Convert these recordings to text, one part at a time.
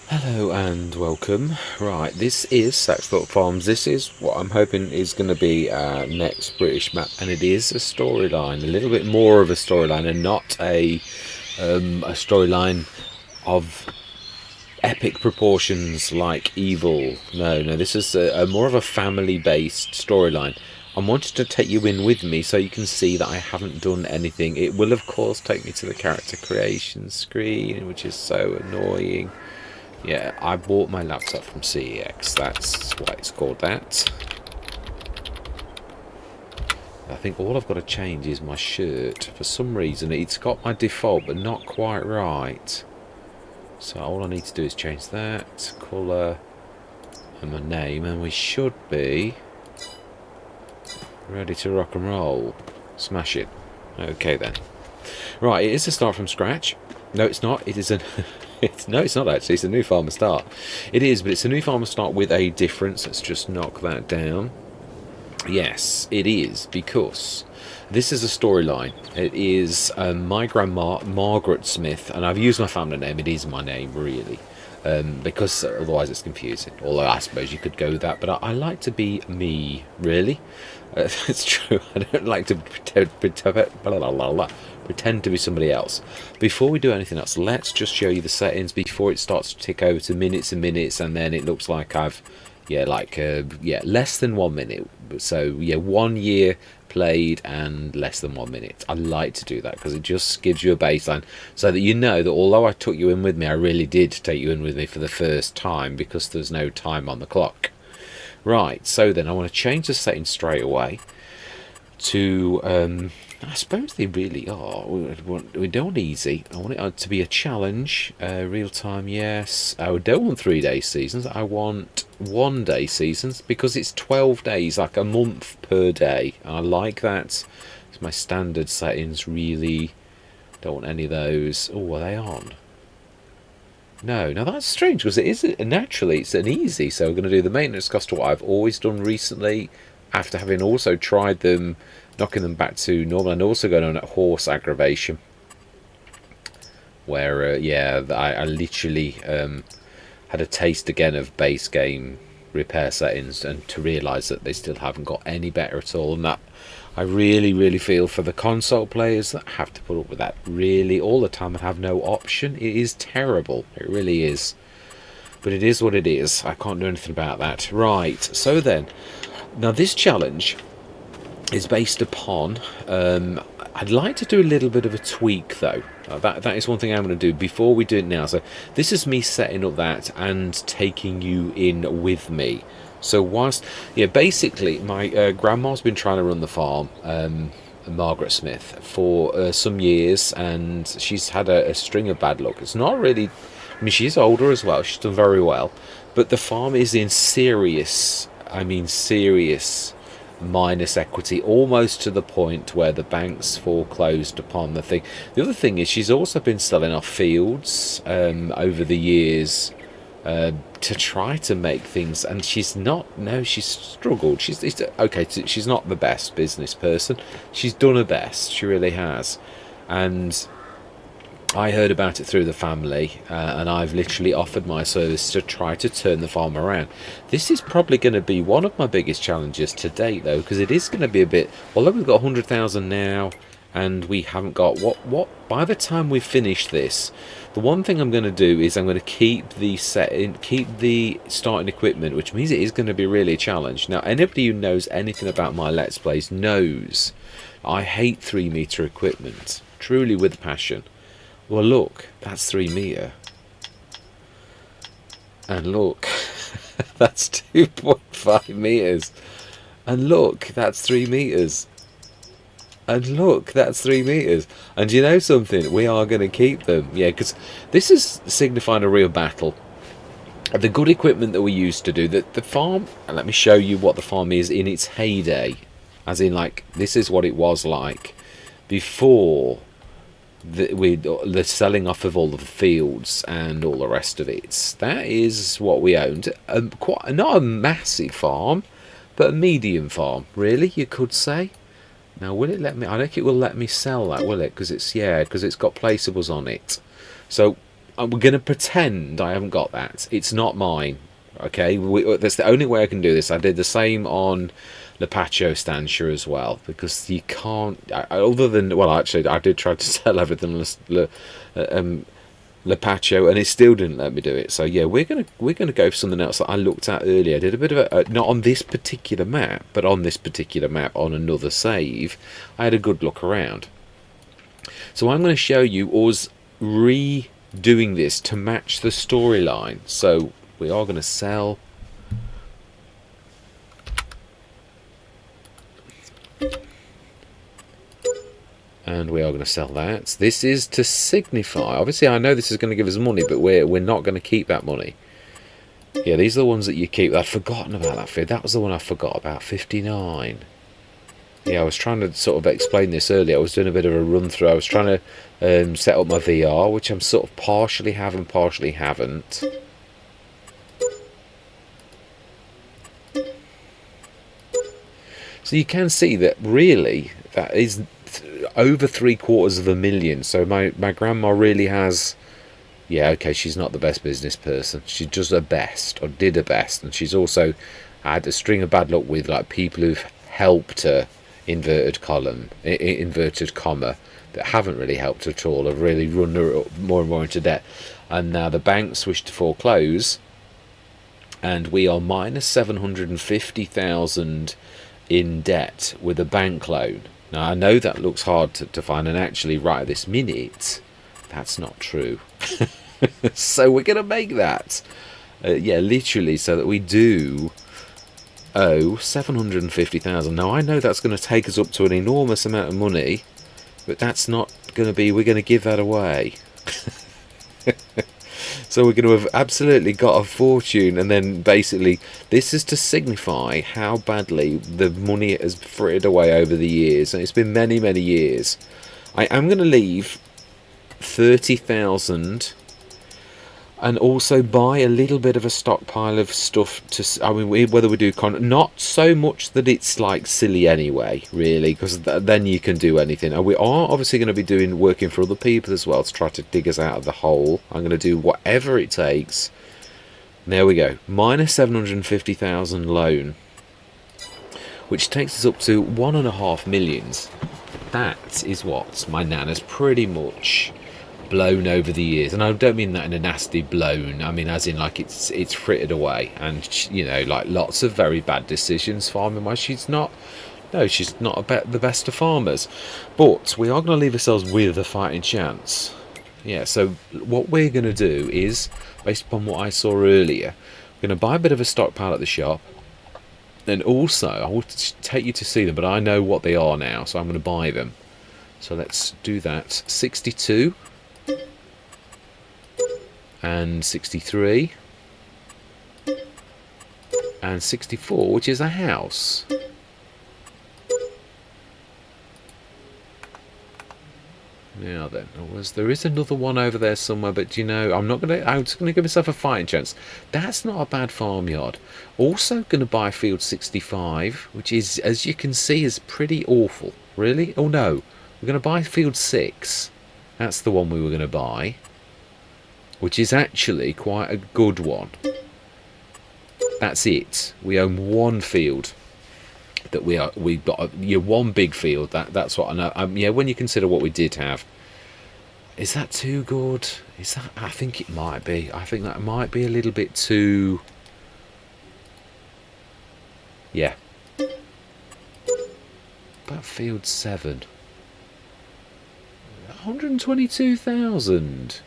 Hello and welcome. Right, this is Saxthorpe Farms. This is what I'm hoping is going to be our next British map, and it is a storyline, a little bit more of a storyline, and not a storyline of epic proportions like Evil. No, this is a more of a family-based storyline. I wanted to take you in with me so you can see that I haven't done anything. It will, of course, take me to the character creation screen, which is so annoying. Yeah, I bought my laptop from CEX. That's why it's called that. I think all I've got to change is my shirt. For some reason, it's got my default, but not quite right. So all I need to do is change that, colour, and my name, and we should be ready to rock and roll. Smash it. Okay then. Right, it is a start from scratch. No, it's not. It is a... no, it's not actually. It's a new farmer start. It is, but it's a new farmer start with a difference. Let's just knock that down. Yes, it is, because this is a storyline. It is my grandma, Margaret Smith, and I've used my family name. It is my name, really, because otherwise it's confusing. Although I suppose you could go with that, but I like to be me, really. It's true. I don't like to pretend to be somebody else. Before we do anything else, let's just show you the settings before it starts to tick over to minutes and minutes, and then it looks like I've less than 1 minute. So 1 year played and less than 1 minute. I like to do that because it just gives you a baseline, so that you know that although I took you in with me, I really did take you in with me for the first time, because there's no time on the clock. Right, so then I want to change the settings straight away to, I suppose they really are. We don't want easy. I want it to be a challenge. Real time, yes. I don't want 3-day seasons. I want 1-day seasons, because it's 12 days, like a month per day. I like that. It's my standard settings, really. Don't want any of those. Oh, are they on? No, now that's strange, because it is naturally it's an easy, so we're going to do the maintenance cost, what I've always done recently, after having also tried them, knocking them back to normal, and also going on at horse aggravation, where I literally had a taste again of base game repair settings, and to realise that they still haven't got any better at all, and that I really feel for the console players that have to put up with that really all the time and have no option. It is terrible, it really is, but it is what it is. I can't do anything about that. Right, so then, now this challenge is based upon, I'd like to do a little bit of a tweak though. That is one thing I'm going to do before we do it now. So this is me setting up that and taking you in with me. So whilst, basically my grandma's been trying to run the farm, Margaret Smith, for some years, and she's had a string of bad luck. It's not really, I mean, she's older as well, she's done very well, but the farm is in serious, I mean serious minus equity, almost to the point where the bank's foreclosed upon the thing. The other thing is she's also been selling off fields over the years, to try to make things, and she's struggled. She's not the best business person. She's done her best, she really has, and I heard about it through the family, and I've literally offered my service to try to turn the farm around. This is probably going to be one of my biggest challenges to date, though, because it is going to be a bit, although we've got 100,000 now and we haven't got what by the time we finish this, the one thing I'm going to do is I'm going to keep the starting equipment, which means it is going to be really a challenge. Now, anybody who knows anything about my Let's Plays knows I hate 3-meter equipment, truly with passion. Well, look, that's 3 meter, and look, that's 2.5 meters, and look, that's 3 meters, and look, that's 3 meters. And you know something? We are going to keep them, because this is signifying a real battle. The good equipment that we used to do, the farm, and let me show you what the farm is in its heyday, as in, like, this is what it was like before the selling off of all of the fields and all the rest of it. That is what we owned. Not a massive farm, but a medium farm, really, you could say. Now, will it let me? I don't think it will let me sell that, will it? Because it's got placeables on it. So we're going to pretend I haven't got that. It's not mine. Okay, that's the only way I can do this. I did the same on Lepacho Stantia as well, because you can't. Other than, well, actually, I did try to sell everything Lepacho, and it still didn't let me do it. So yeah, we're gonna go for something else that I looked at earlier. I did a bit of a, not on this particular map, but on this particular map on another save. I had a good look around. So I'm going to show you us redoing this to match the storyline. So we are going to sell. And we are going to sell that. This is to signify. Obviously, I know this is going to give us money, but we're not going to keep that money. Yeah, these are the ones that you keep. I'd forgotten about that figure. That was the one I forgot about. 59. Yeah, I was trying to sort of explain this earlier. I was doing a bit of a run through. I was trying to set up my VR, which I'm sort of partially have and partially haven't. So you can see that really that is over 750,000. So my grandma really has. Yeah, okay, she's not the best business person. She does her best, or did her best, and she's also had a string of bad luck with like people who've helped her, inverted comma, that haven't really helped her at all, have really run her more and more into debt. And now the banks wish to foreclose, and we are minus 750,000 in debt with a bank loan. Now I know that looks hard to find, and actually right at this minute that's not true. So we're gonna make that yeah, literally, so that we do owe 750,000. Now I know that's going to take us up to an enormous amount of money, but that's not going to be, we're going to give that away. So we're going to have absolutely got a fortune, and then basically this is to signify how badly the money has frittered away over the years, and it's been many years. I am going to leave 30,000 and also buy a little bit of a stockpile of stuff to, I mean, whether we do not so much that it's like silly anyway, really, because then you can do anything. And we are obviously going to be working for other people as well to try to dig us out of the hole. I'm going to do whatever it takes. There we go, minus 750,000 loan, which takes us up to 1.5 million. That is what my nan has pretty much blown over the years, and I don't mean that in a nasty blown, I mean as in like it's frittered away, and you know, like lots of very bad decisions farming wise. She's not the best of farmers, but we are going to leave ourselves with a fighting chance. Yeah, so what we're going to do is, based upon what I saw earlier, we're going to buy a bit of a stockpile at the shop, and also I will take you to see them, but I know what they are now, so I'm going to buy them. So let's do that. 62 and 63 and 64, which is a house. Now then, there is another one over there somewhere, but you know, I'm just gonna give myself a fighting chance. That's not a bad farmyard. Also gonna buy field 65, which is, as you can see, is pretty awful. Really? Oh no, we're gonna buy field 6. That's the one we were gonna buy, which is actually quite a good one. That's it. We own one field that we've got one big field. That's what I know. Yeah, when you consider what we did have, is that too good? Is that? I think it might be. I think that might be a little bit too. Yeah. About field 7. 122,000.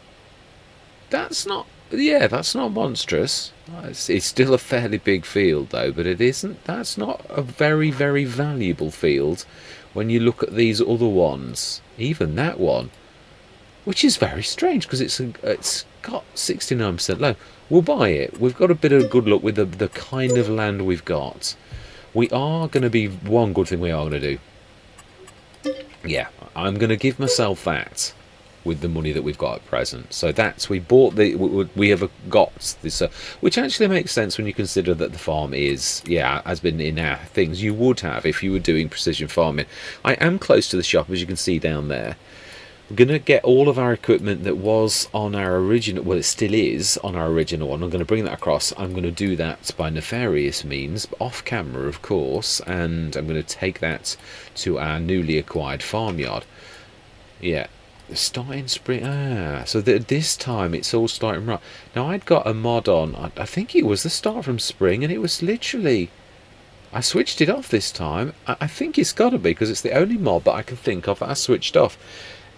That's not. Yeah, that's not monstrous. It's still a fairly big field though, but it isn't. That's not a very valuable field when you look at these other ones. Even that one, which is very strange because it's got 69% loan. We'll buy it. We've got a bit of good luck with the kind of land we've got. We are going to be, one good thing we are going to do. Yeah, I'm going to give myself that with the money that we've got at present. So that's, we have got this, which actually makes sense when you consider that the farm is, yeah, has been in our things you would have if you were doing precision farming. I am close to the shop, as you can see down there. We're going to get all of our equipment that was on our original, well, it still is on our original one. I'm going to bring that across. I'm going to do that by nefarious means, off camera, of course, and I'm going to take that to our newly acquired farmyard. Yeah, starting spring. So this time it's all starting right. Now, I'd got a mod on, I think it was the start from spring, and it was literally, I switched it off this time. I think it's got to be, because it's the only mod that I can think of that I switched off.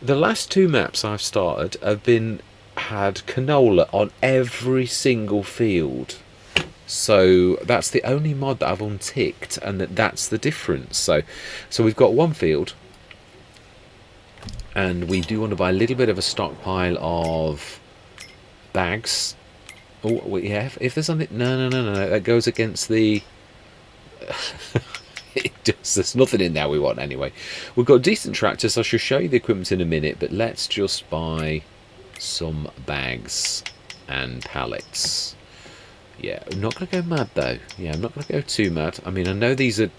The last two maps I've started have had canola on every single field. So that's the only mod that I've unticked, and that's the difference. So we've got one field, and we do want to buy a little bit of a stockpile of bags. Oh, yeah, if there's something, no, that goes against the there's nothing in there we want anyway. We've got decent tractors. I shall show you the equipment in a minute, but let's just buy some bags and pallets. Yeah, I'm not going to go mad though. Yeah, I'm not going to go too mad. I mean, I know these are,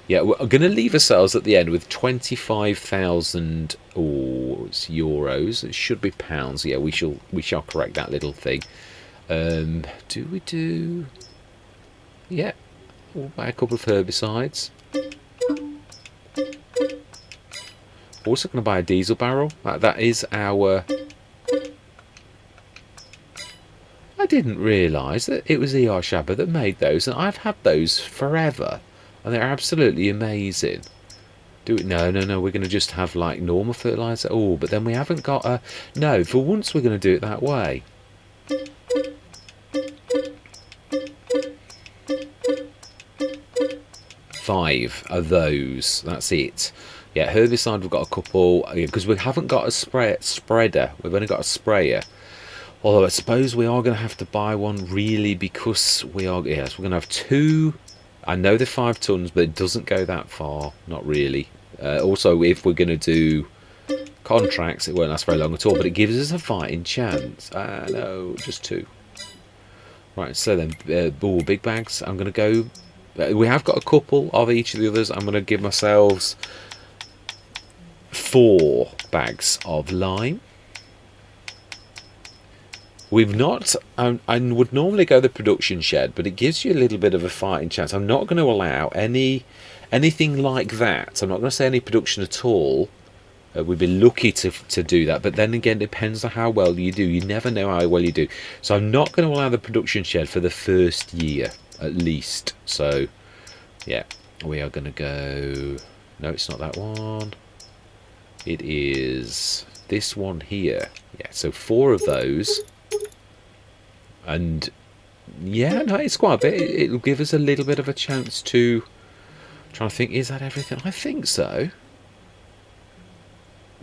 yeah, we're going to leave ourselves at the end with 25,000, oh, it's euros. It should be pounds. Yeah, we shall correct that little thing. Do we do, yeah, we'll buy a couple of herbicides. Also going to buy a diesel barrel. That is our... I didn't realise that it was ER Shabba that made those, and I've had those forever, and they're absolutely amazing. Do it? No, we're going to just have like normal fertiliser. Oh, but then we haven't got a... No, for once we're going to do it that way. Five of those. That's it. Yeah, herbicide we've got a couple, because we haven't got a spreader. We've only got a sprayer. Although I suppose we are going to have to buy one, really, because we are... Yes, we're going to have two. I know they're 5 tons, but it doesn't go that far. Not really. Also, if we're going to do contracts, it won't last very long at all, but it gives us a fighting chance. No, just 2. Right, so then, big bags. I'm going to go... we have got a couple of each of the others. I'm going to give myself 4 bags of lime. We've not... I would normally go the production shed, but it gives you a little bit of a fighting chance. I'm not going to allow anything like that. I'm not going to say any production at all. We'd be lucky to do that, but then again, it depends on how well you do. You never know how well you do. So I'm not going to allow the production shed for the first year, at least. So, yeah, we are going to go... No, it's not that one. It is this one here. Yeah, so 4 of those. And yeah, no, it's quite a bit. It'll give us a little bit of a chance to... trying to think, is that everything? I think so.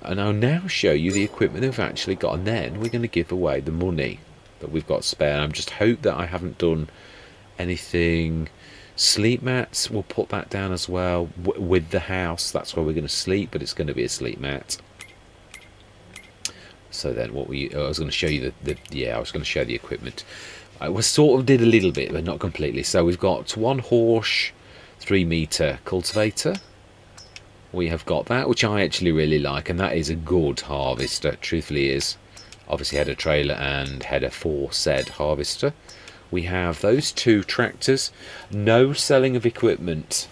And I'll now show you the equipment we've actually got, and then we're going to give away the money that we've got spare. I'm just hope that I haven't done anything. Sleep mats, we'll put that down as well with the house. That's where we're going to sleep, but it's going to be a sleep mat. So then I was going to show you I was going to show the equipment. We sort of did a little bit, but not completely. So we've got 1 horse, 3 metre cultivator. We have got that, which I actually really like, and that is a good harvester, truthfully is. Obviously header trailer and header for said harvester. We have those 2 tractors. No selling of equipment.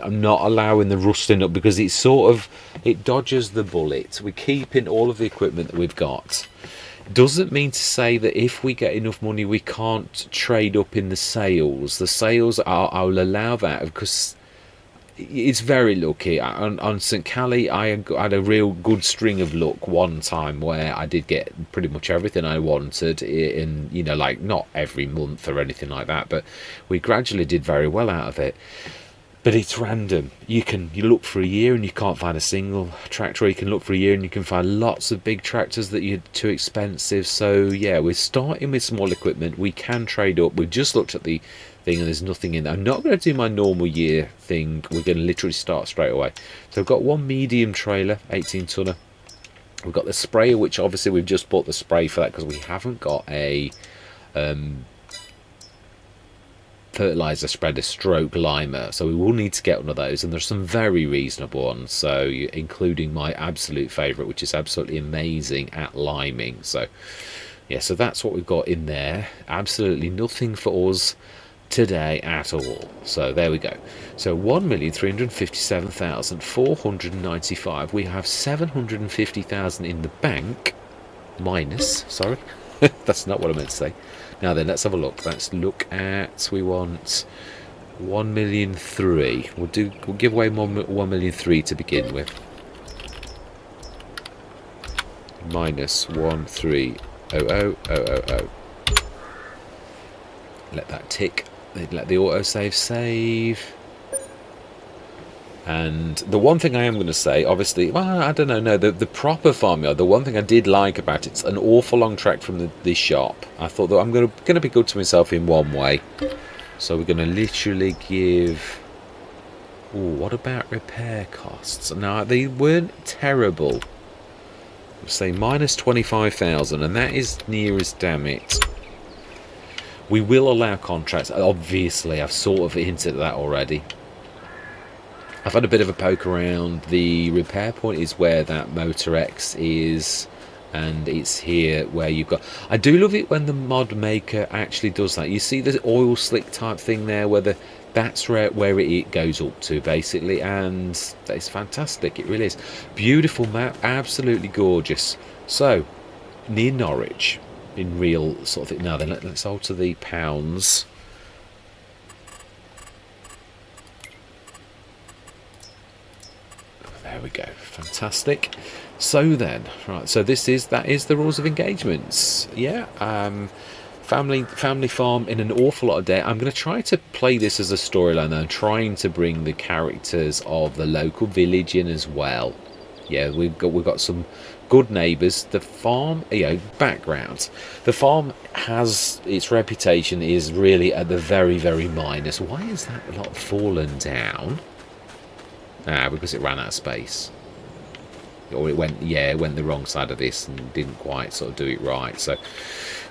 I'm not allowing the rusting up, because it's sort of, it dodges the bullet. We're keeping all of the equipment that we've got. Doesn't mean to say that if we get enough money we can't trade up in the sales. The sales, I'll allow that, because it's very lucky. On St. Cally, I had a real good string of luck one time where I did get pretty much everything I wanted in, like not every month or anything like that, but we gradually did very well out of it. But it's random. You look for a year and you can't find a single tractor. You can look for a year and you can find lots of big tractors that are too expensive. So yeah, we're starting with small equipment. We can trade up. We've just looked at the thing and there's nothing in there. I'm not going to do my normal year thing. We're going to literally start straight away. So I've got 1 medium trailer, 18 tonner. We've got the sprayer, which obviously we've just bought the spray for that because we haven't got a fertilizer spreader stroke limer, so we will need to get one of those, and there's some very reasonable ones, so including my absolute favorite, which is absolutely amazing at liming. So yeah, so that's what we've got in there. Absolutely nothing for us today at all. So there we go. So 1,357,495. We have 750,000 in the bank, minus, sorry, that's not what I meant to say. Now then, let's have a look. Let's look at, we want 1,000,003. We'll give away 1,000,003 to begin with. Minus 1,300,000. Let that tick. Let the autosave save. And the one thing I am going to say, obviously, well, I don't know, no, the proper farmyard, the one thing I did like about it's an awful long trek from the shop. I thought that I'm going to be good to myself in one way. So we're going to literally give... Oh, what about repair costs? Now, they weren't terrible. Say minus 25,000, and that is near as damn it. We will allow contracts. Obviously, I've sort of hinted at that already. I've had a bit of a poke around. The repair point is where that Motor X is, and it's here where you've got... I do love it when the mod maker actually does that. You see the oil slick type thing there, where that's where it goes up to, basically, and it's fantastic. It really is. Beautiful map, absolutely gorgeous. So, near Norwich, in real sort of thing. Now then, let's alter the pounds. There we go, fantastic. So then, right, so that is the rules of engagements. Yeah, family farm in an awful lot of debt. I'm going to try to play this as a storyline though. I'm trying to bring the characters of the local village in as well. Yeah, we've got some good neighbours. The farm, background. The farm has its reputation is really at the very, very minus. Why is that lot fallen down? Because it ran out of space, or it went the wrong side of this and didn't quite sort of do it right. So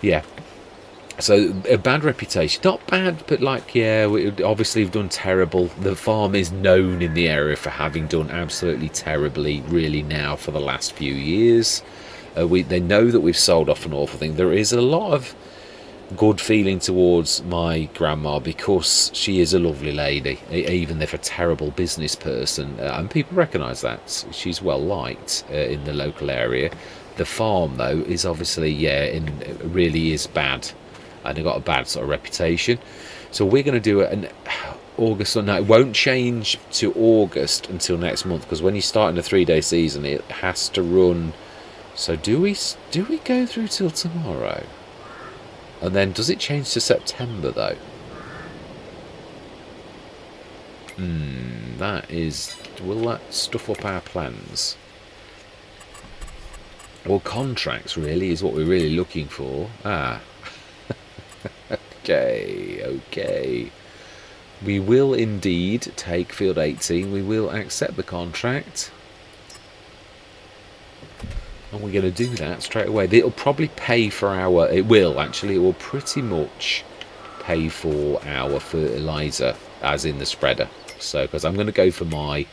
yeah, so a bad reputation, not bad, but like, yeah, obviously we've done terrible. The farm is known in the area for having done absolutely terribly, really, now for the last few years. They know that we've sold off an awful thing. There is a lot of good feeling towards my grandma because she is a lovely lady, even if a terrible business person, and people recognise that. She's well liked in the local area. The farm though is obviously really is bad, and it got a bad sort of reputation. So we're going to do an August, no, it won't change to August until next month, because when you start in a 3-day season it has to run. So do we go through till tomorrow? And then, does it change to September, though? Will that stuff up our plans? Well, contracts, really, is what we're really looking for. Okay. We will indeed take Field 18. We will accept the contract. And we're going to do that straight away. It'll probably pay for our... It will pretty much pay for our fertiliser, as in the spreader. So, because I'm going to go for my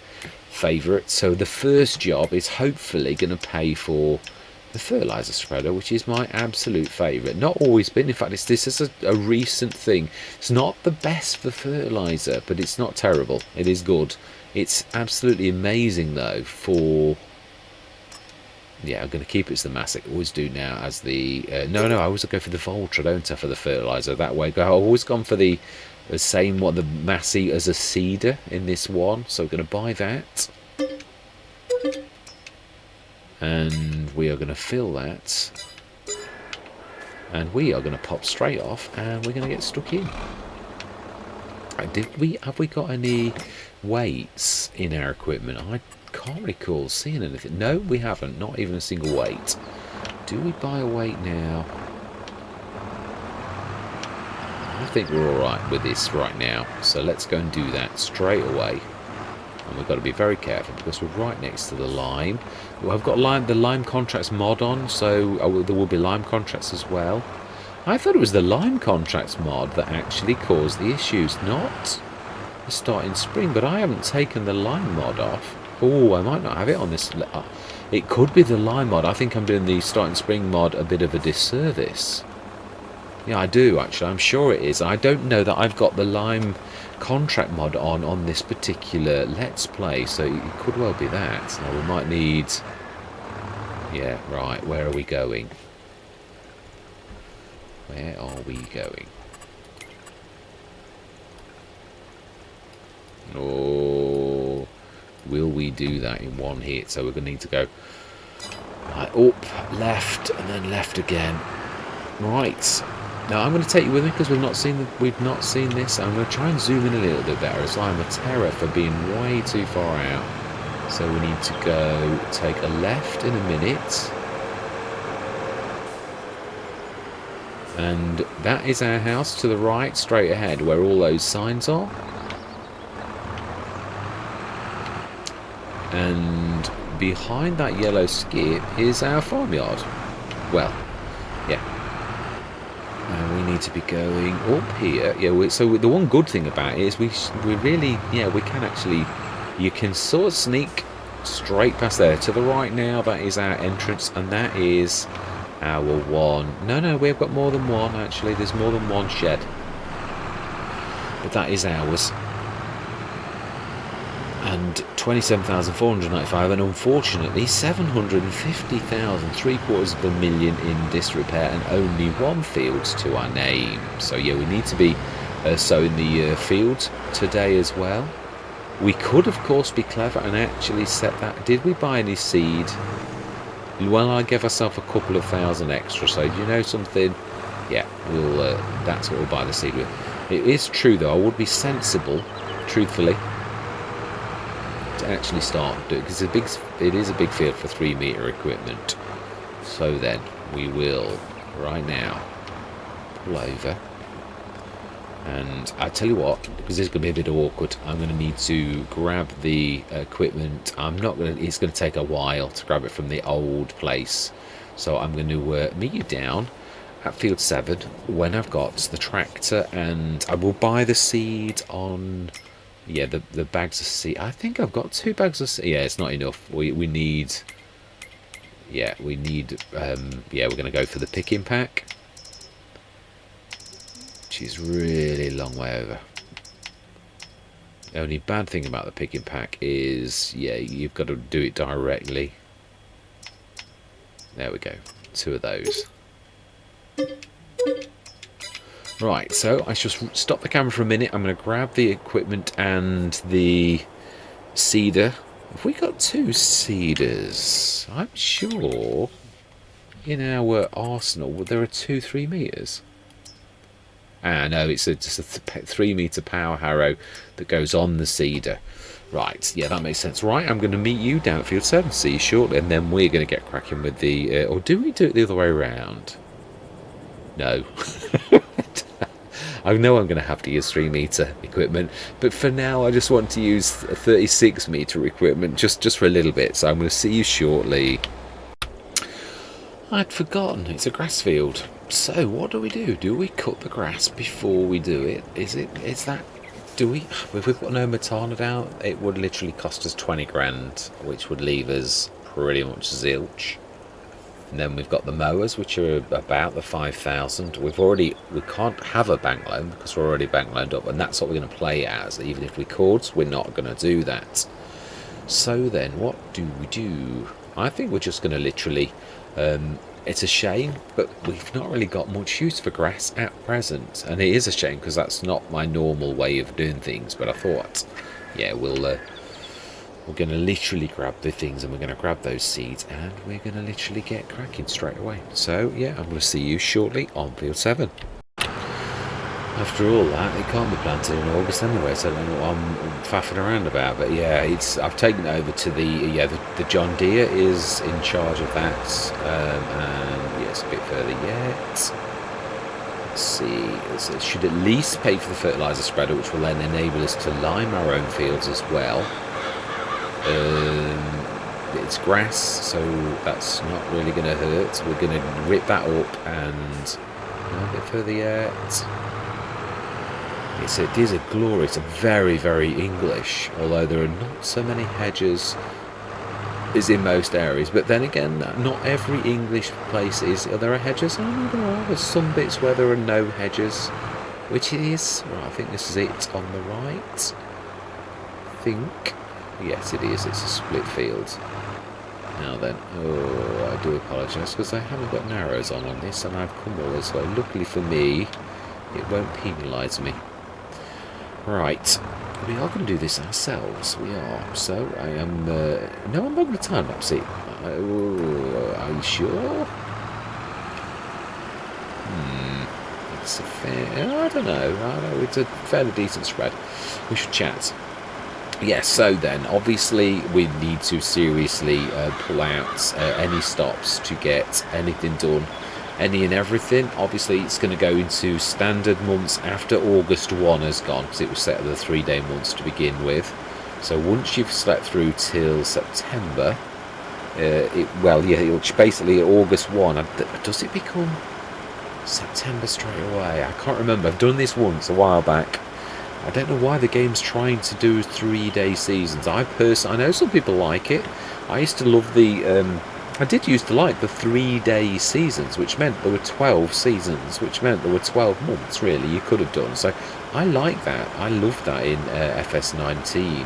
favourite. So the first job is hopefully going to pay for the fertiliser spreader, which is my absolute favourite. Not always been. In fact, this is a recent thing. It's not the best for fertiliser, but it's not terrible. It is good. It's absolutely amazing, though, for... Yeah, I'm going to keep it as the Massic. Always do now as the... No, I always go for the Voltra, don't I, for the fertiliser. That way, I've always gone for the same one, the Massey as a seeder in this one. So we're going to buy that. And we are going to fill that. And we are going to pop straight off, and we're going to get stuck in. Have we got any weights in our equipment? I can't recall seeing anything. No, we haven't. Not even a single weight. Do we buy a weight now? I think we're alright with this right now. So let's go and do that straight away. And we've got to be very careful because we're right next to the lime. Well, I've got the lime contracts mod on, so there will be lime contracts as well. I thought it was the lime contracts mod that actually caused the issues, not the starting spring, but I haven't taken the lime mod off. Oh, I might not have it on this. It could be the lime mod. I think I'm doing the starting spring mod a bit of a disservice. Yeah, I do actually. I'm sure it is. I don't know that I've got the lime contract mod on this particular Let's Play, so it could well be that. Now we might need... Yeah, right. Where are we going? Where are we going? Oh, will we do that in one hit? So we're going to need to go right, up, left, and then left again. Right. Now I'm going to take you with me because we've not seen this. I'm going to try and zoom in a little bit better, as I'm a terror for being way too far out. So we need to go take a left in a minute. And that is our house to the right, straight ahead, where all those signs are. And behind that yellow skip is our farmyard. Well, yeah. And we need to be going up here. Yeah. So the one good thing about it is we really, yeah, we can actually, you can sort of sneak straight past there. To the right now, that is our entrance, and that is our one. No, we've got more than one actually. There's more than one shed, but that is ours. And 27,495, and unfortunately 750,000, 750,000 in disrepair, and only one field to our name. So yeah, we need to be sowing the field today as well. We could of course be clever and actually set that. Did we buy any seed? Well, I gave myself a couple of thousand extra, so do you know something? Yeah, we'll that's what we'll buy the seed with. It is true though, I would be sensible, truthfully, to actually start doing, because it is a big field for 3-meter equipment. So then we will right now pull over, and I tell you what, because this is going to be a bit awkward, I'm going to need to grab the equipment. It's going to take a while to grab it from the old place, so I'm going to meet you down at field 7 when I've got the tractor, and I will buy the seed on. Yeah, the bags of seed. I think I've got 2 bags of seed. Yeah, it's not enough. We need. Yeah, we need. Yeah, we're going to go for the picking pack, which is really long way over. The only bad thing about the picking pack is, yeah, you've got to do it directly. There we go. 2 of those. Right, so I shall stop the camera for a minute. I'm going to grab the equipment and the seeder. Have we got 2 seeders? I'm sure in our arsenal there are 2 3-meters. Ah, no, it's just a 3-meter power harrow that goes on the seeder. Right, yeah, that makes sense. Right, I'm going to meet you down at field 7, see you shortly, and then we're going to get cracking with the... or do we do it the other way around? No. I know I'm going to have to use 3-meter equipment, but for now I just want to use 36-meter equipment just for a little bit. So I'm going to see you shortly. I'd forgotten, it's a grass field. So what do we do? Do we cut the grass before we do it? Do we? If we put no matana down, it would literally cost us 20 grand, which would leave us pretty much zilch. And then we've got the mowers, which are about the 5,000. We can't have a bank loan because we're already bank loaned up, and that's what we're going to play as. Even if we could, we're not going to do that. So then, what do we do? I think we're just going to literally. It's a shame, but we've not really got much use for grass at present, and it is a shame because that's not my normal way of doing things. But I thought, yeah, we're going to literally grab the things, and we're going to grab those seeds, and we're going to literally get cracking straight away. So yeah, I'm going to see you shortly on field 7. After all that, it can't be planted in August anyway, so I don't know what I'm faffing around about. But yeah, I've taken it over to the John Deere is in charge of that, and yeah, it's a bit further yet. Let's see, it should at least pay for the fertiliser spreader, which will then enable us to lime our own fields as well. It's grass, so that's not really going to hurt. We're going to rip that up and No, a bit further yet. It is a glory. It's a very, very English, although there are not so many hedges as in most areas. But then again, not every English place is. There are hedges. Oh, no, there are. There's some bits where there are no hedges, which it is. Right, I think this is it on the right. I think. Yes, it is. It's a split field. Now then, oh, I do apologise because I haven't got narrows on this, and I've come all this way. Luckily for me, it won't penalise me. Right, we are going to do this ourselves. We are. So I am. No, I'm not going to time lapse it. Are you sure? It's a fair. I don't know. It's a fairly decent spread. We should chat. Yes. So then, obviously, we need to seriously pull out any stops to get anything done. Any and everything. Obviously, it's going to go into standard months after August 1 has gone, because it was set at the 3-day months to begin with. So once you've slept through till September, it'll basically August 1. Does it become September straight away? I can't remember. I've done this once a while back. I don't know why the game's trying to do 3-day seasons. I know some people like it. I used to love I did used to like the 3-day seasons, which meant there were 12 seasons, which meant there were 12 months, really, you could have done. So I like that. I love that in FS19.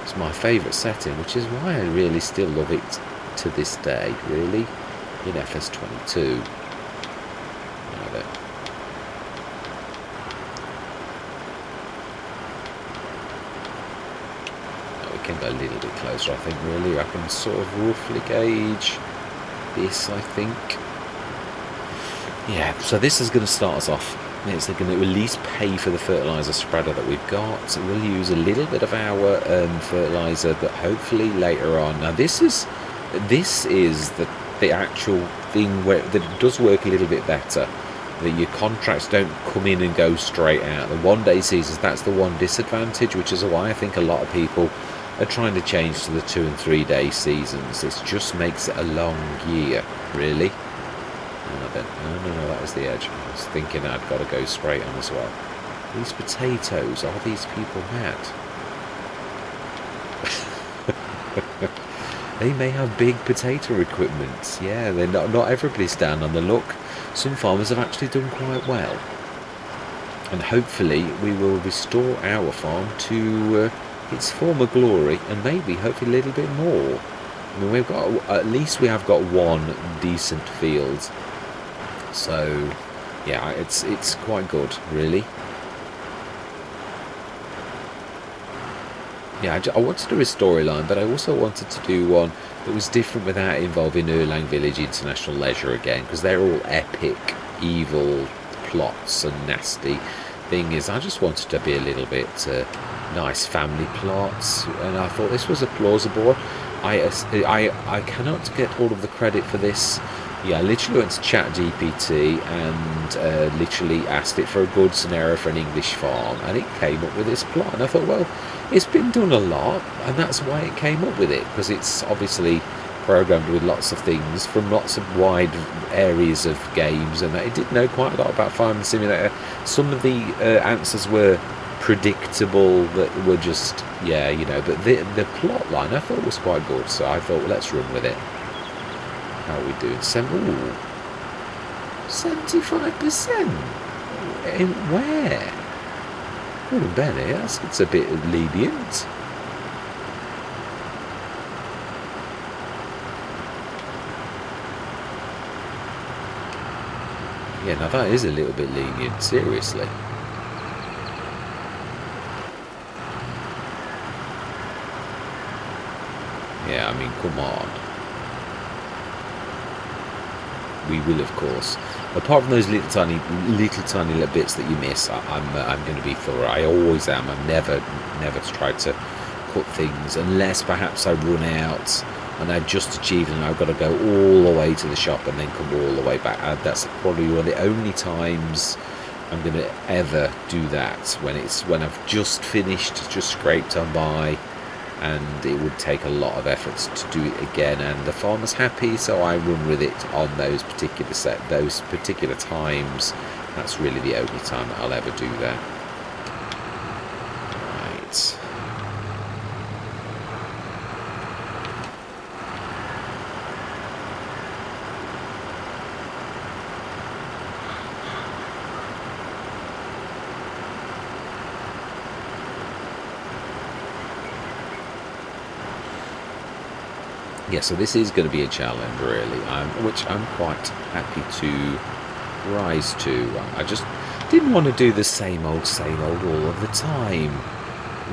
It's my favourite setting, which is why I really still love it to this day, really, in FS22. Now then. We can go a little bit closer, I think, really. I can sort of roughly gauge this, I think. Yeah, so this is going to start us off. It's going to at least pay for the fertiliser spreader that we've got. So we'll use a little bit of our fertiliser, but hopefully later on. Now this is the actual thing that it does work a little bit better. That your contracts don't come in and go straight out. The 1-day seasons, that's the one disadvantage, which is why I think a lot of people are trying to change to the 2- and 3-day seasons. It just makes it a long year, really. No, that was the edge. I was thinking I'd got to go straight on as well. These potatoes, are these people mad? They may have big potato equipment. Yeah, they're not everybody's down on the luck. Some farmers have actually done quite well. And hopefully we will restore our farm to its former glory, and maybe hopefully a little bit more. I mean, at least we have got one decent field. So yeah, it's quite good, really. Yeah, I wanted to do a storyline, but I also wanted to do one that was different without involving Erlang Village International Leisure again, because they're all epic, evil plots and nasty. Thing is, I just wanted to be a little bit nice family plots, and I thought this was a plausible one. I cannot get all of the credit for this. Yeah, I literally went to ChatGPT and literally asked it for a good scenario for an English farm, and it came up with this plot. And I thought, well, it's been done a lot, and that's why it came up with it, because it's obviously programmed with lots of things from lots of wide areas of games, and it did know quite a lot about Farm Simulator. Some of the answers were predictable, that were just, yeah, you know, but the plot line I thought was quite good, so I thought, well, let's run with it. How are we doing? 75%? In where? Oh, Benny, it's a bit lenient. Yeah, now that is a little bit lenient, seriously. Yeah, I mean, come on. We will, of course. Apart from those little tiny little bits that you miss, I'm going to be thorough. I always am. I've never tried to cut things unless perhaps I run out and I've just achieved and I've got to go all the way to the shop and then come all the way back. That's probably one of the only times I'm going to ever do that, when I've just finished, just scraped on by, and it would take a lot of efforts to do it again, and the farmer's happy, so I run with it on those particular times. That's really the only time that I'll ever do that. Right. Yeah, so this is going to be a challenge, really, which I'm quite happy to rise to. I just didn't want to do the same old all of the time,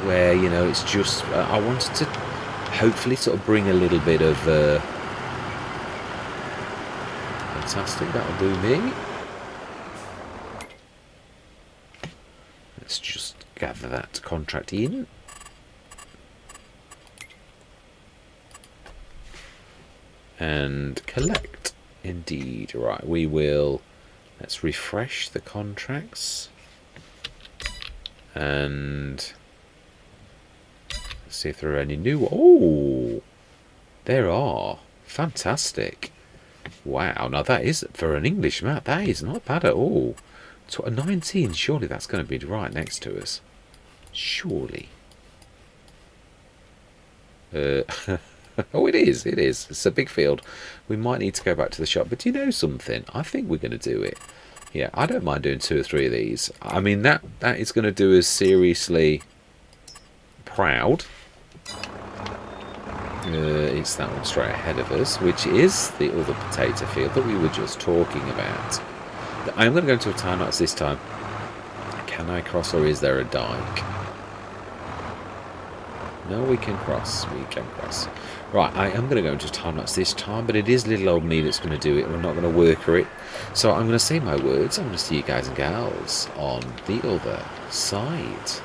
where, you know, it's just, I wanted to hopefully sort of bring a little bit of, fantastic, that'll do me. Let's just gather that contract in. And collect. Indeed. Right, we will, let's refresh the contracts. And let's see if there are any new. Oh, there are. Fantastic. Wow, now that is, for an English map, that is not bad at all. 19, surely that's going to be right next to us. Surely. Oh, it is. It's a big field. We might need to go back to the shop. But do you know something? I think we're going to do it. Yeah, I don't mind doing 2 or 3 of these. I mean, that is going to do us seriously proud. It's that one straight ahead of us, which is the other potato field that we were just talking about. I'm going to go into a time lapse this time. Can I cross, or is there a dike? No, we can cross. We can cross. Right, I am going to go into time lapse this time, but it is little old me that's going to do it. We're not going to worker it. So I'm going to say my words. I'm going to see you guys and gals on the other side.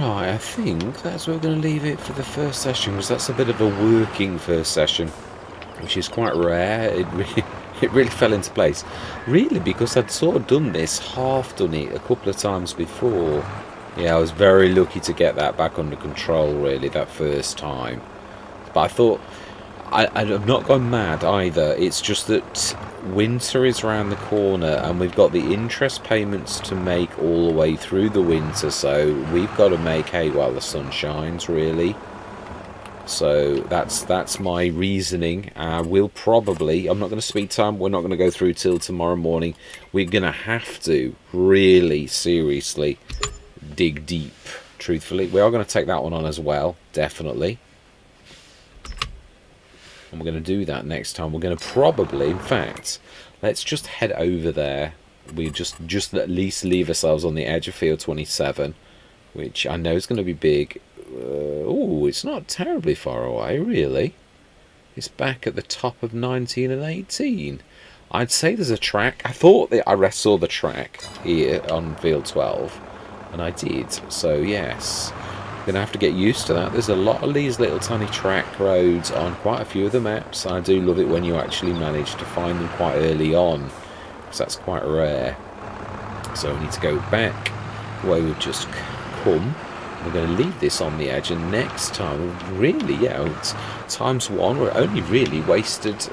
Right, I think that's where we're going to leave it for the first session, because that's a bit of a working first session, which is quite rare. It really fell into place. Really, because I'd sort of done this, half done it a couple of times before. Yeah, I was very lucky to get that back under control, really, that first time. But I thought, I've not gone mad either. It's just that winter is around the corner and we've got the interest payments to make all the way through the winter, so we've got to make hay while the sun shines, really. So that's my reasoning. We'll probably, I'm not going to speed time, we're not going to go through till tomorrow morning. We're going to have to really seriously dig deep, truthfully. We are going to take that one on as well, definitely. And we're going to do that next time. We're going to probably, in fact, let's just head over there. We just at least leave ourselves on the edge of field 27, which I know is going to be big. Oh, it's not terribly far away, really. It's back at the top of 19 and 18. I'd say there's a track. I thought that I saw the track here on field 12, and I did. So, yes. Going to have to get used to that. There's a lot of these little tiny track roads on quite a few of the maps. I do love it when you actually manage to find them quite early on, because that's quite rare. So we need to go back where we've just come. We're going to leave this on the edge, and next time, really, yeah, it's times one. We're only really wasted.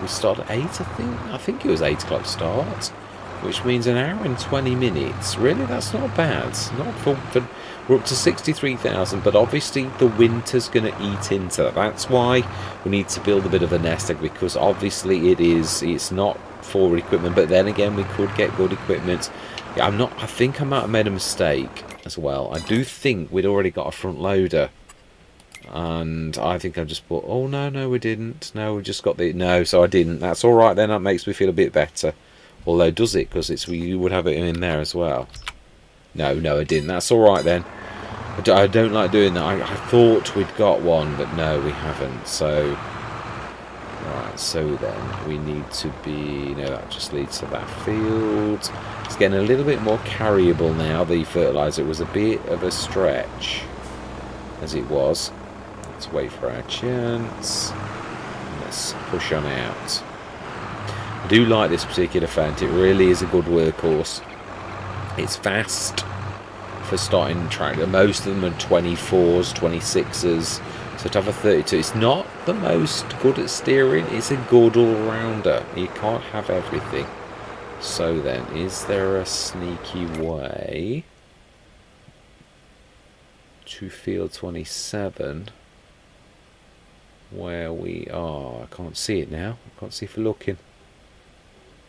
We started at 8, I think. I think it was 8 o'clock start, which means an hour and 20 minutes. Really, that's not bad. Not for we're up to 63,000, but obviously the winter's going to eat into that. That's why we need to build a bit of a nest egg, because obviously it's not for equipment, but then again we could get good equipment. Yeah, I think I might have made a mistake as well. I do think we'd already got a front loader, and I think I just put, oh no we didn't, no we just got the, no, so I didn't. That's alright then, that makes me feel a bit better. Although does it, because we would have it in there as well. No I didn't. That's alright then. I don't like doing that. I thought we'd got one, but no, we haven't. So, right, so then we need to be, no, that just leads to that field. It's getting a little bit more carryable now, the fertiliser. It was a bit of a stretch, as it was. Let's wait for our chance. Let's push on out. I do like this particular fence. It really is a good workhorse. It's fast for starting track. Most of them are 24s, 26s. So to have a 32, it's not the most good at steering. It's a good all-rounder. You can't have everything. So then, is there a sneaky way to field 27 where we are? I can't see it now. I can't see for looking.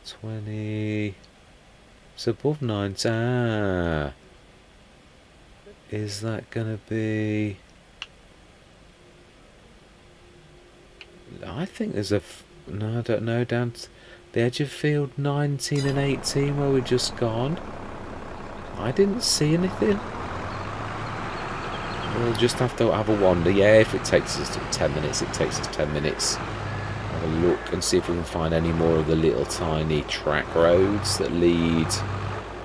20. It's above 90. Ah. Is that going to be... I think there's a... No, I don't know. Down to the edge of field 19 and 18 where we've just gone. I didn't see anything. We'll just have to have a wander. Yeah, if it takes us 10 minutes, it takes us 10 minutes. Have a look and see if we can find any more of the little tiny track roads that lead...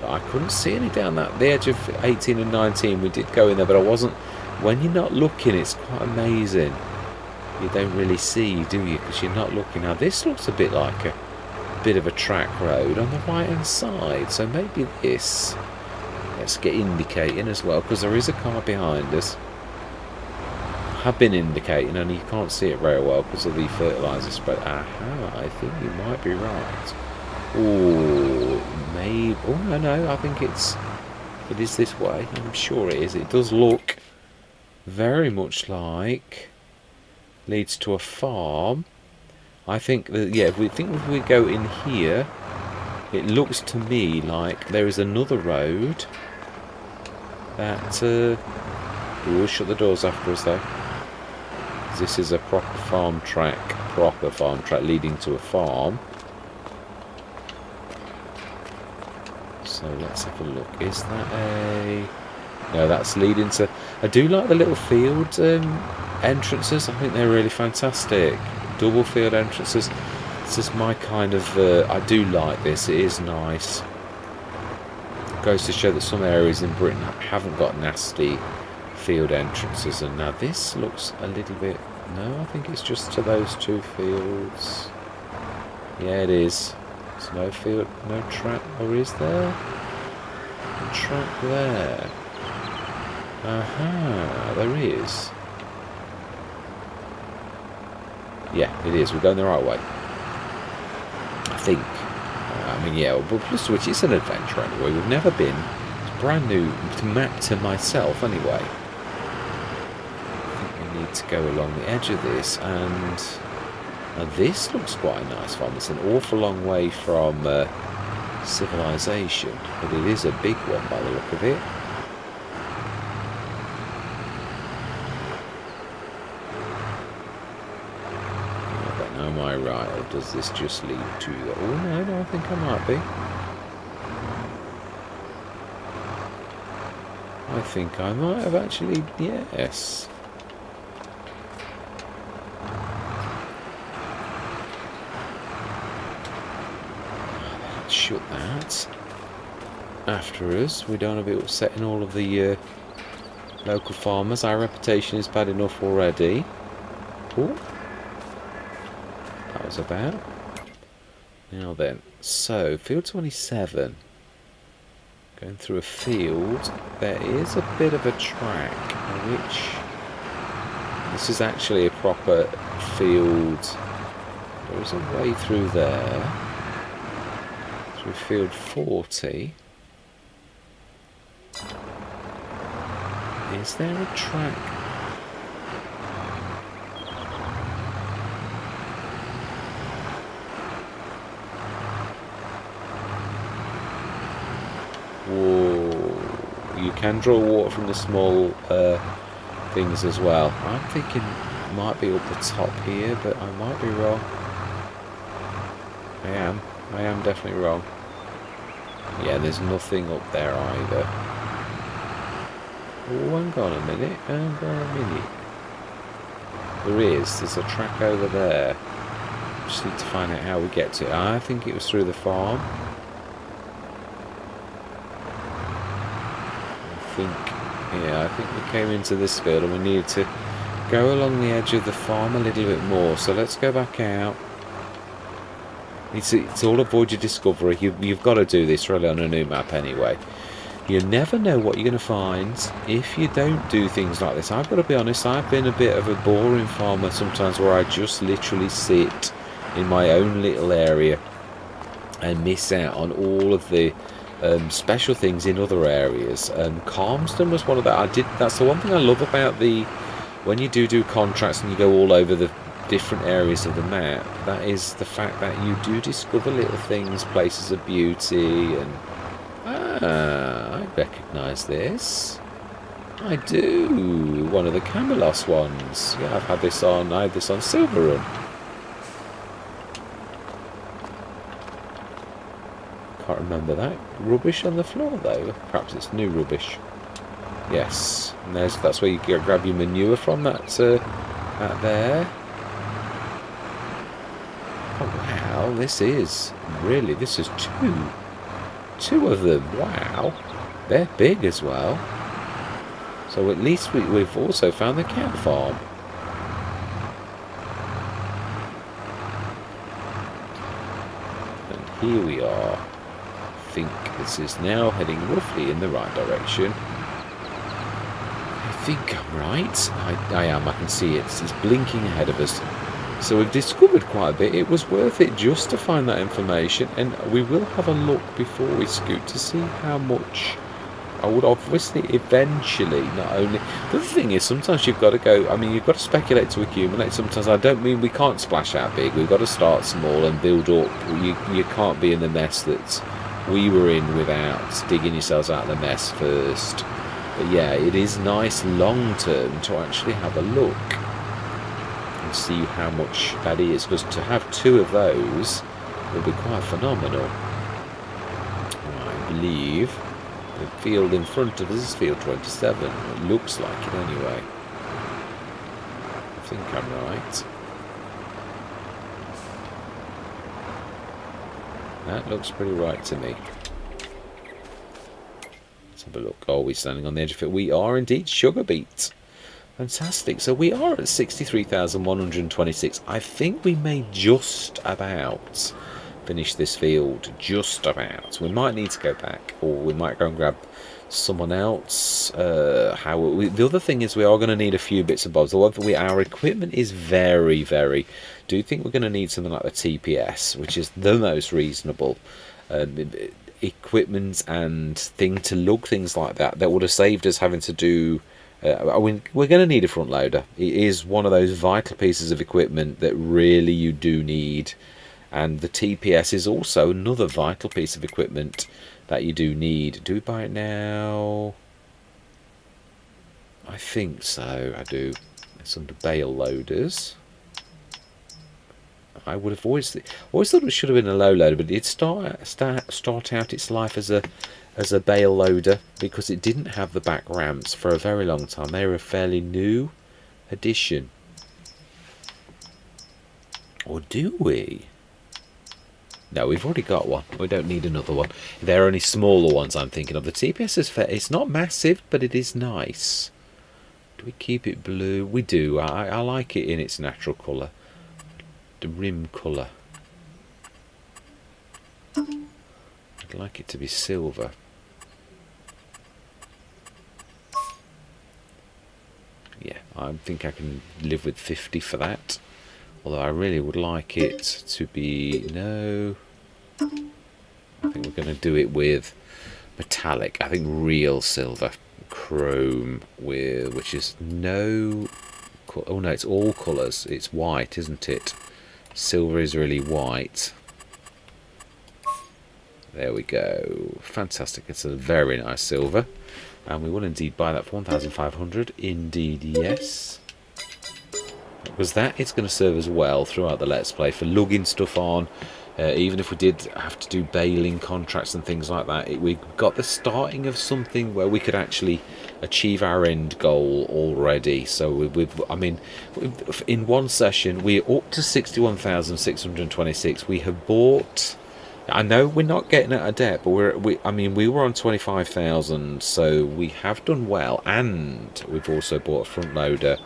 I couldn't see any down that the edge of 18 and 19. We did go in there, but I wasn't. When you're not looking, it's quite amazing. You don't really see, do you? Because you're not looking. Now this looks a bit like a bit of a track road on the right hand side. So maybe this. Let's get indicating as well, because there is a car behind us. I have been indicating, and you can't see it very well because of the fertiliser spread. Aha! I think you might be right. Oh, maybe. Oh no! I think it is this way. I'm sure it is. It does look very much like leads to a farm. I think that, yeah. If we go in here, it looks to me like there is another road that. We'll shut the doors after us though. This is a proper farm track leading to a farm. So let's have a look. Is that a... No, that's leading to... I do like the little field entrances. I think they're really fantastic. Double field entrances. This is my kind of... I do like this. It is nice. It goes to show that some areas in Britain haven't got nasty field entrances. And now this looks a little bit... No, I think it's just to those 2 fields. Yeah, it is. There's no field, no track, or is there? A track there. Aha, there is. Yeah, it is. We're going the right way. I think. I mean, yeah, but plus which it's an adventure anyway. We've never been. It's brand new map to myself anyway. I think we need to go along the edge of this, and now this looks quite a nice farm. It's an awful long way from civilization, but it is a big one by the look of it. Am I right, or does this just lead to the... Oh, no, I think I might be. I think I might have actually... Yes. Let's shut that. After us. We don't want to be upsetting all of the local farmers. Our reputation is bad enough already. Oh. That was about. Now then, so field 27. Going through a field, there is a bit of a track, which this is actually a proper field. There is a way through there, through field 40. Is there a track? Whoa. You can draw water from the small things as well. I'm thinking it might be up the top here, but I might be wrong. I am definitely wrong. Yeah, there's nothing up there either. Oh, hang on a minute. There's a track over there. Just need to find out how we get to it. I think it was through the farm. I think we came into this field and we needed to go along the edge of the farm a little bit more. So let's go back out. It's all avoid your discovery. You've got to do this really on a new map anyway. You never know what you're going to find if you don't do things like this. I've got to be honest, I've been a bit of a boring farmer sometimes where I just literally sit in my own little area and miss out on all of the special things in other areas. Calmston was one of that. That's the one thing I love about when you do contracts and you go all over the different areas of the map. That is the fact that you do discover little things, places of beauty, and I recognise this. I do. One of the Camelos ones. Yeah, I had this on Silver Run. Can't remember that. Rubbish on the floor though. Perhaps it's new rubbish. Yes, and that's where you grab your manure from. That there. Oh wow, this is two of them. Wow, they're big as well. So at least we've also found the cat farm. And here we are. I think this is now heading roughly in the right direction. I think I'm right. I am. I can see it. It's blinking ahead of us. So we've discovered quite a bit. It was worth it just to find that information, and we will have a look before we scoot to see how much. I would obviously eventually not only... The other thing is sometimes you've got to go... I mean, you've got to speculate to accumulate. Sometimes I don't mean we can't splash out big. We've got to start small and build up. You can't be in the mess that we were in without digging yourselves out of the mess first. But yeah, it is nice long term to actually have a look and see how much that is, because to have two of those will be quite phenomenal. I believe the field in front of us is field 27. It looks like it anyway. I think I'm right. That looks pretty right to me. Let's have a look. Are we standing on the edge of it? We are indeed. Sugar beet. Fantastic. So we are at 63,126. I think we may just about finish this field. Just about. We might need to go back, or we might go and grab someone else. The other thing is we are going to need a few bits and bobs. Our equipment is very, very. Do think we're going to need something like the TPS, which is the most reasonable equipment and thing to lug things like that. That would have saved us having to do. We're going to need a front loader. It is one of those vital pieces of equipment that really you do need, and the TPS is also another vital piece of equipment that you do need. Do we buy it now? I think so. I do. It's under bale loaders. I would have always thought it should have been a low loader, but it did start out its life as a bale loader because it didn't have the back ramps for a very long time. They were a fairly new addition. Or do we? No, we've already got one. We don't need another one. They're only smaller ones I'm thinking of. The TPS is fair. It's not massive, but it is nice. Do we keep it blue? We do. I like it in its natural colour. The rim colour. I'd like it to be silver. Yeah, I think I can live with 50 for that. Although I really would like it to be... No. I think we're going to do it with metallic. I think real silver. Chrome, which is no... Oh no, it's all colours. It's white, isn't it? Silver is really white. There we go. Fantastic. It's a very nice silver. And we will indeed buy that for 1,500. Indeed, yes. Because that is going to serve us well throughout the Let's Play for lugging stuff on. Even if we did have to do baling contracts and things like that, we got the starting of something where we could actually achieve our end goal already. So I mean, in one session we're up to 61,626. We have bought. I know we're not getting out of debt, but we were on 25,000, so we have done well, and we've also bought a front loader,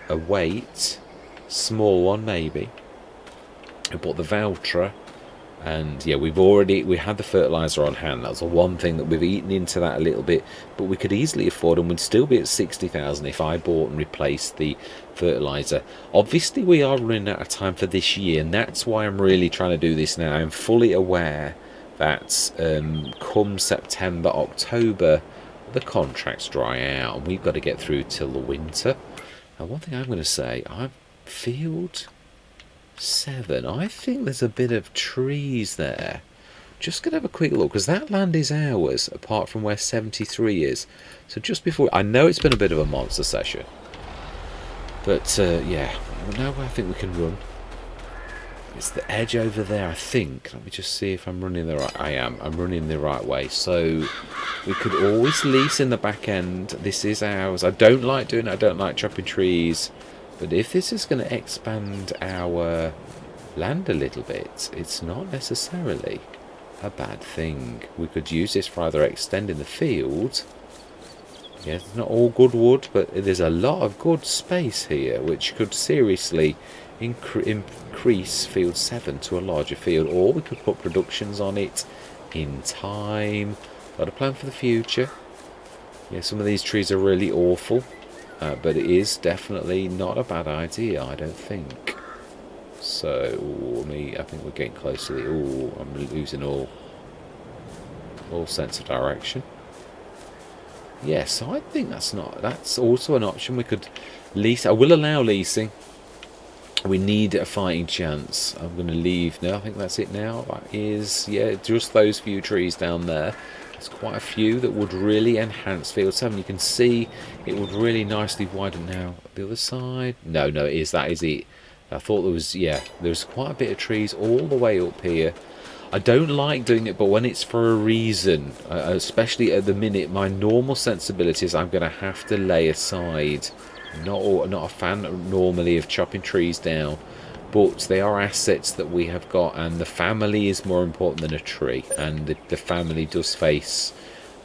a weight, small one maybe. We bought the Valtra. And yeah, we had the fertilizer on hand. That's the one thing that we've eaten into that a little bit, but we could easily afford, and we'd still be at 60,000 if I bought and replaced the fertilizer. Obviously we are running out of time for this year, and that's why I'm really trying to do this now. I'm fully aware that come September, October, the contracts dry out and we've got to get through till the winter. Now one thing I'm going to say, I've field 7. I think there's a bit of trees there. Just going to have a quick look, because that land is ours, apart from where 73 is. So just before... I know it's been a bit of a monster session. But, yeah. Now I think we can run. It's the edge over there, I think. Let me just see if I'm running the right... I am. I'm running the right way. So we could always lease in the back end. This is ours. I don't like doing it. I don't like chopping trees. But if this is going to expand our land a little bit, it's not necessarily a bad thing. We could use this for either extending the field. Yeah, it's not all good wood, but there's a lot of good space here, which could seriously increase field 7 to a larger field. Or we could put productions on it in time. Got a plan for the future. Yeah, some of these trees are really awful. But it is definitely not a bad idea, I don't think. So, I think we're getting close to the... Oh, I'm losing all sense of direction. Yes, so I think that's also an option. We could lease. I will allow leasing. We need a fighting chance. I'm going to leave now. I think that's it now. That is, yeah, just those few trees down there. There's quite a few that would really enhance field 7. You can see it would really nicely widen now. The other side? No, it is. That is it. I thought there was, yeah, there's quite a bit of trees all the way up here. I don't like doing it, but when it's for a reason, especially at the minute, my normal sensibilities, I'm going to have to lay aside. Not a fan normally of chopping trees down, but they are assets that we have got, and the family is more important than a tree, and the family does face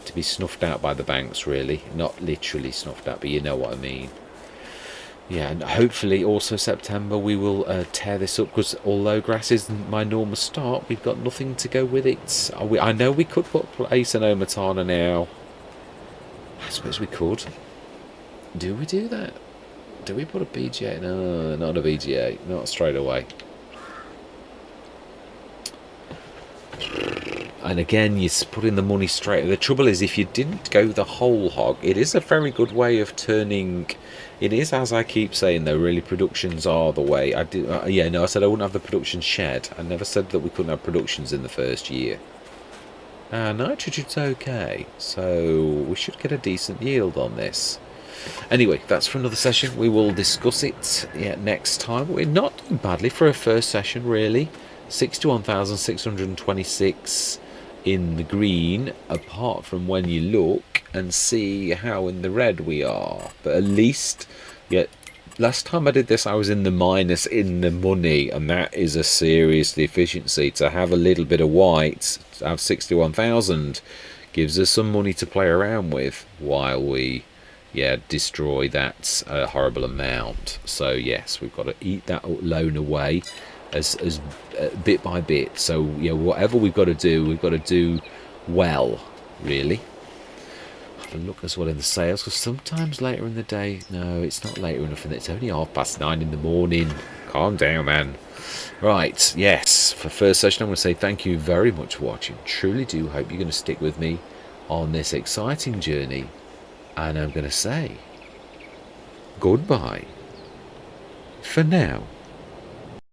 to be snuffed out by the banks, really. Not literally snuffed out, but you know what I mean. Yeah, and hopefully also September we will tear this up, because although grass isn't my normal start, we've got nothing to go with it. I know we could place an Omatana now. I suppose we could. Do we do that? Do we put a BGA? No, not a BGA. Not straight away. And again, you're putting the money straight. The trouble is, if you didn't go the whole hog, it is a very good way of turning. It is, as I keep saying, though, really productions are the way. I did. Yeah, no, I said I wouldn't have the production shed. I never said that we couldn't have productions in the first year. Nitrogen's okay, so we should get a decent yield on this. Anyway, that's for another session. We will discuss it next time. We're not doing badly for a first session, really. 61,626 in the green, apart from when you look and see how in the red we are. But at least, last time I did this, I was in the minus in the money, and that is a serious deficiency. To have a little bit of white, to have 61,000, gives us some money to play around with while we destroy that horrible amount. So yes, we've got to eat that loan away as bit by bit. So whatever we've got to do well, really. Have a look as well in the sales, because sometimes later in the day, no, it's not later enough, and it's only 9:30 in the morning. Calm down, man. Right, yes, for first session I'm going to say thank you very much for watching. Truly do hope you're going to stick with me on this exciting journey. And I'm going to say goodbye for now.